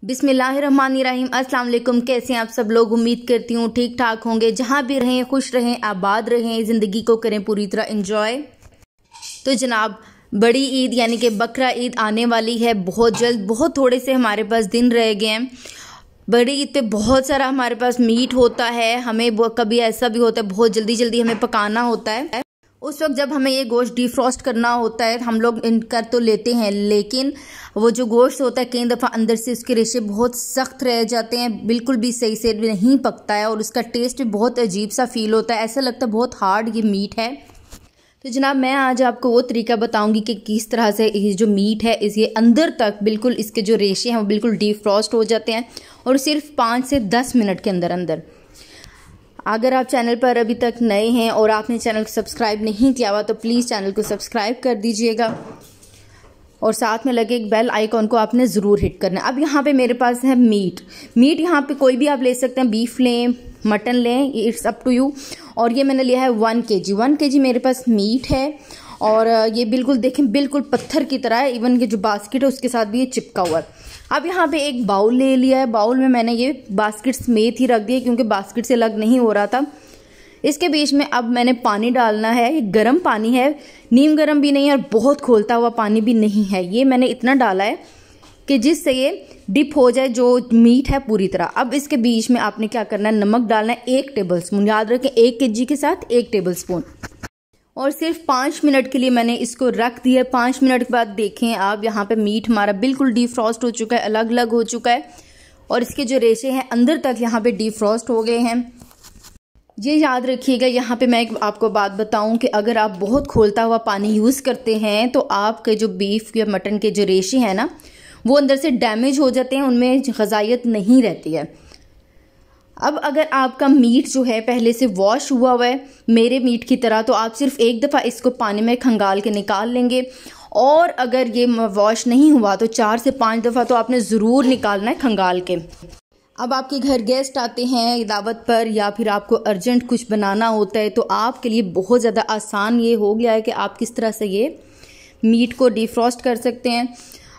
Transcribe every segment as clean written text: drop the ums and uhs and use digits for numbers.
बिस्मिल्लाहिर्रहमानिर्रहीम। अस्सलाम वालेकुम। कैसे हैं आप सब लोग? उम्मीद करती हूँ ठीक ठाक होंगे। जहाँ भी रहें खुश रहें, आबाद रहें, ज़िंदगी को करें पूरी तरह एंजॉय। तो जनाब, बड़ी ईद यानी कि बकरा ईद आने वाली है बहुत जल्द। बहुत थोड़े से हमारे पास दिन रह गए हैं। बड़ी ईद पे बहुत सारा हमारे पास मीट होता है। हमें कभी ऐसा भी होता है बहुत जल्दी जल्दी हमें पकाना होता है। उस वक्त जब हमें ये गोश्त डिफ्रॉस्ट करना होता है हम लोग कर तो लेते हैं, लेकिन वो जो गोश्त होता है कई दफ़ा अंदर से उसके रेशे बहुत सख्त रह जाते हैं, बिल्कुल भी सही से नहीं पकता है और उसका टेस्ट भी बहुत अजीब सा फील होता है। ऐसा लगता है बहुत हार्ड ये मीट है। तो जनाब, मैं आज आपको वो तरीका बताऊंगी कि किस तरह से ये जो मीट है ये अंदर तक बिल्कुल इसके जो रेशे हैं वो बिल्कुल डिफ्रॉस्ट हो जाते हैं और सिर्फ 5 से 10 मिनट के अंदर अंदर। अगर आप चैनल पर अभी तक नए हैं और आपने चैनल को सब्सक्राइब नहीं किया हुआ तो प्लीज़ चैनल को सब्सक्राइब कर दीजिएगा और साथ में लगे एक बेल आइकॉन को आपने ज़रूर हिट करना है। अब यहाँ पे मेरे पास है मीट। यहाँ पे कोई भी आप ले सकते हैं, बीफ लें, मटन लें, इट्स अप टू यू। और ये मैंने लिया है 1 kg। 1 kg मेरे पास मीट है और ये बिल्कुल देखें बिल्कुल पत्थर की तरह है। इवन के जो बास्केट है उसके साथ भी ये चिपका हुआ है। अब यहाँ पे एक बाउल ले लिया है। बाउल में मैंने ये बास्केट समेत ही रख दिया क्योंकि बास्केट से अलग नहीं हो रहा था। इसके बीच में अब मैंने पानी डालना है। ये गर्म पानी है, नीम गर्म भी नहीं है और बहुत खोलता हुआ पानी भी नहीं है। ये मैंने इतना डाला है कि जिससे ये डिप हो जाए जो मीट है पूरी तरह। अब इसके बीच में आपने क्या करना है, नमक डालना है 1 टेबल स्पून। याद रखें 1 kg के साथ 1 टेबल स्पून। और सिर्फ 5 मिनट के लिए मैंने इसको रख दिया। 5 मिनट के बाद देखें आप, यहाँ पे मीट हमारा बिल्कुल डिफ्रॉस्ट हो चुका है, अलग अलग हो चुका है और इसके जो रेशे हैं अंदर तक यहाँ पे डिफ्रॉस्ट हो गए हैं। ये याद रखिएगा। यहाँ पे मैं आपको बात बताऊं कि अगर आप बहुत खोलता हुआ पानी यूज़ करते हैं तो आपके जो बीफ या मटन के जो रेशे हैं ना वो अंदर से डैमेज हो जाते हैं, उनमें ग़िज़ाइयत नहीं रहती है। अब अगर आपका मीट जो है पहले से वॉश हुआ हुआ है मेरे मीट की तरह, तो आप सिर्फ एक दफ़ा इसको पानी में खंगाल के निकाल लेंगे। और अगर ये वॉश नहीं हुआ तो 4 से 5 दफ़ा तो आपने ज़रूर निकालना है खंगाल के। अब आपके घर गेस्ट आते हैं दावत पर या फिर आपको अर्जेंट कुछ बनाना होता है तो आपके लिए बहुत ज़्यादा आसान ये हो गया है कि आप किस तरह से ये मीट को डिफ्रॉस्ट कर सकते हैं।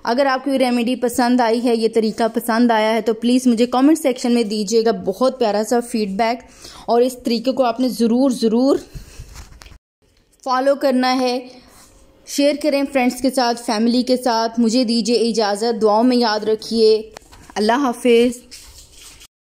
अगर आपको ये रेमेडी पसंद आई है, ये तरीका पसंद आया है तो प्लीज़ मुझे कमेंट सेक्शन में दीजिएगा बहुत प्यारा सा फीडबैक। और इस तरीके को आपने ज़रूर फॉलो करना है। शेयर करें फ्रेंड्स के साथ, फैमिली के साथ। मुझे दीजिए इजाज़त। दुआओं में याद रखिए। अल्लाह हाफिज़।